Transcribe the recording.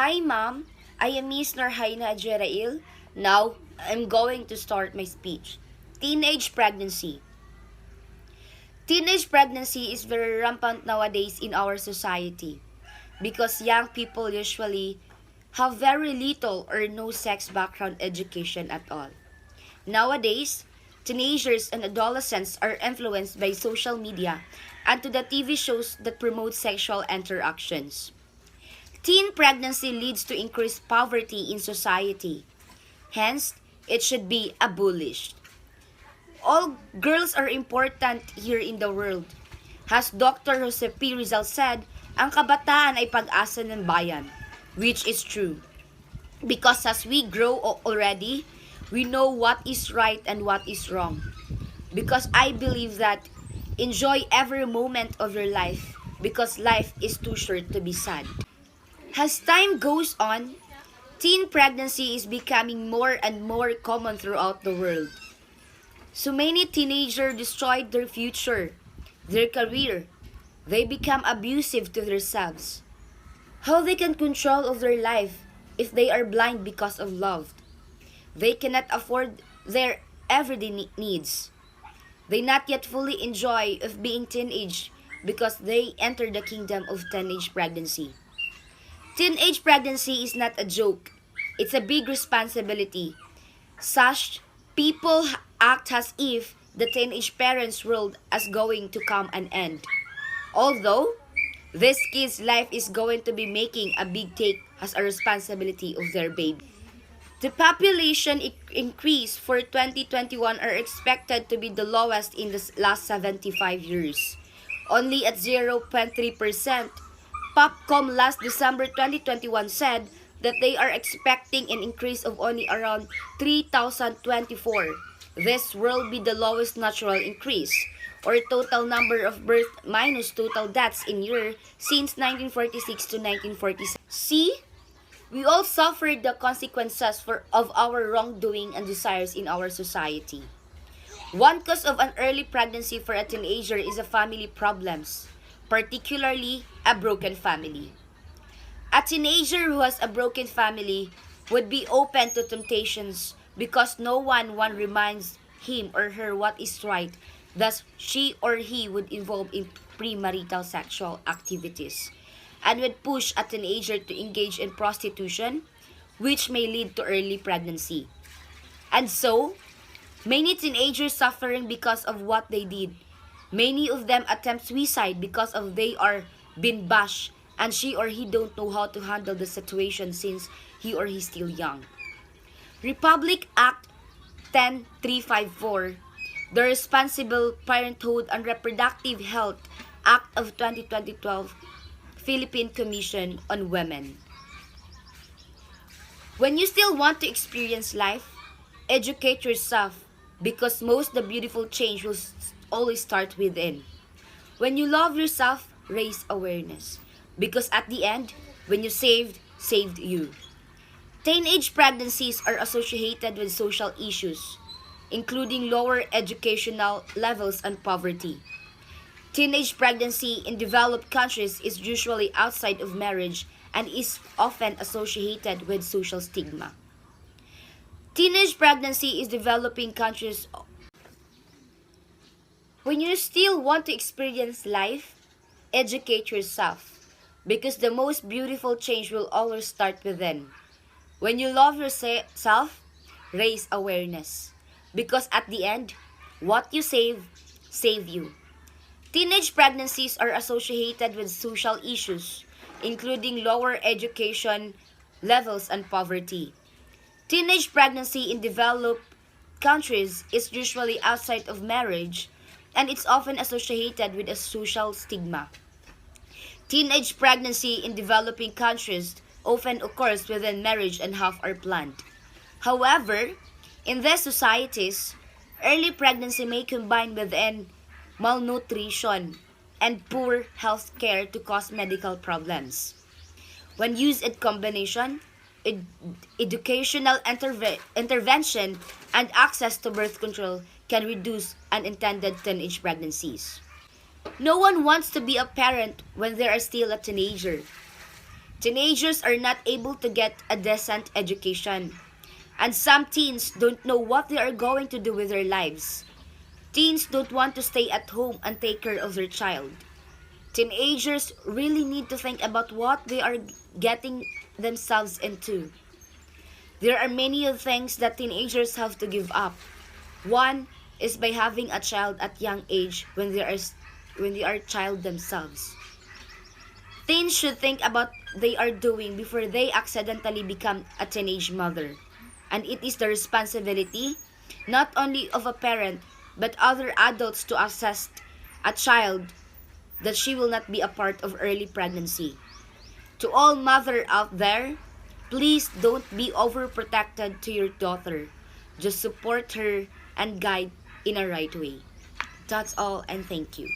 Hi, Mom. I am Miss Narhaina Jerail. Now, I'm going to start my speech. Teenage pregnancy. Teenage pregnancy is very rampant nowadays in our society because young people usually have very little or no sex background education at all. Nowadays, teenagers and adolescents are influenced by social media and to the TV shows that promote sexual interactions. Teen pregnancy leads to increased poverty in society. Hence, it should be abolished. All girls are important here in the world. As Dr. Jose P. Rizal said, ang kabataan ay pag-asa ng bayan, which is true. Because as we grow already, we know what is right and what is wrong. Because I believe that enjoy every moment of your life because life is too short to be sad. As time goes on, teen pregnancy is becoming more and more common throughout the world. So many teenagers destroyed their future, their career. They become abusive to themselves. How they can control of their life if they are blind because of love? They cannot afford their everyday needs. They not yet fully enjoy of being teenage because they enter the kingdom of teenage pregnancy. Teenage pregnancy is not a joke. It's a big responsibility. Such people act as if the teenage parents' world is going to come an end. Although, this kid's life is going to be making a big take as a responsibility of their baby. The population increase for 2021 are expected to be the lowest in the last 75 years, only at 0.3%. Popcom last December 2021 said that they are expecting an increase of only around 3,024. This will be the lowest natural increase, or total number of births minus total deaths in year since 1946 to 1947. See, we all suffered the consequences of our wrongdoing and desires in our society. One cause of an early pregnancy for a teenager is a family problems, particularly a broken family. A teenager who has a broken family would be open to temptations because no one reminds him or her what is right. Thus, she or he would involve in premarital sexual activities and would push a teenager to engage in prostitution, which may lead to early pregnancy. And so, many teenagers suffering because of what they did. Many of them attempt suicide because of they are being bashed and she or he don't know how to handle the situation since he or he still young. Republic Act 10354, the Responsible Parenthood and Reproductive Health Act of 2012, Philippine Commission on Women. When you still want to experience life, educate yourself because most the beautiful change will always start within. When you love yourself, raise awareness. Because at the end, when you saved you. Teenage pregnancies are associated with social issues, including lower educational levels and poverty. Teenage pregnancy in developed countries is usually outside of marriage and is often associated with social stigma. Teenage pregnancy is developing countries. When you still want to experience life, educate yourself because the most beautiful change will always start within. When you love yourself, raise awareness because at the end, what you save you. Teenage pregnancies are associated with social issues, including lower education levels and poverty. Teenage pregnancy in developed countries is usually outside of marriage and it's often associated with a social stigma. Teenage pregnancy in developing countries often occurs within marriage and half are planned. However, in these societies, early pregnancy may combine with malnutrition and poor health care to cause medical problems. When used in combination, educational intervention and access to birth control can reduce unintended teenage pregnancies. No one wants to be a parent when they are still a teenager. Teenagers are not able to get a decent education. And some teens don't know what they are going to do with their lives. Teens don't want to stay at home and take care of their child. Teenagers really need to think about what they are getting themselves into. There are many things that teenagers have to give up. One is by having a child at young age when they are child themselves. Teens should think about they are doing before they accidentally become a teenage mother. And it is the responsibility not only of a parent but other adults to assess a child that she will not be a part of early pregnancy. To all mother out there, please don't be overprotected to your daughter. Just support her and guide in a right way. That's all, and thank you.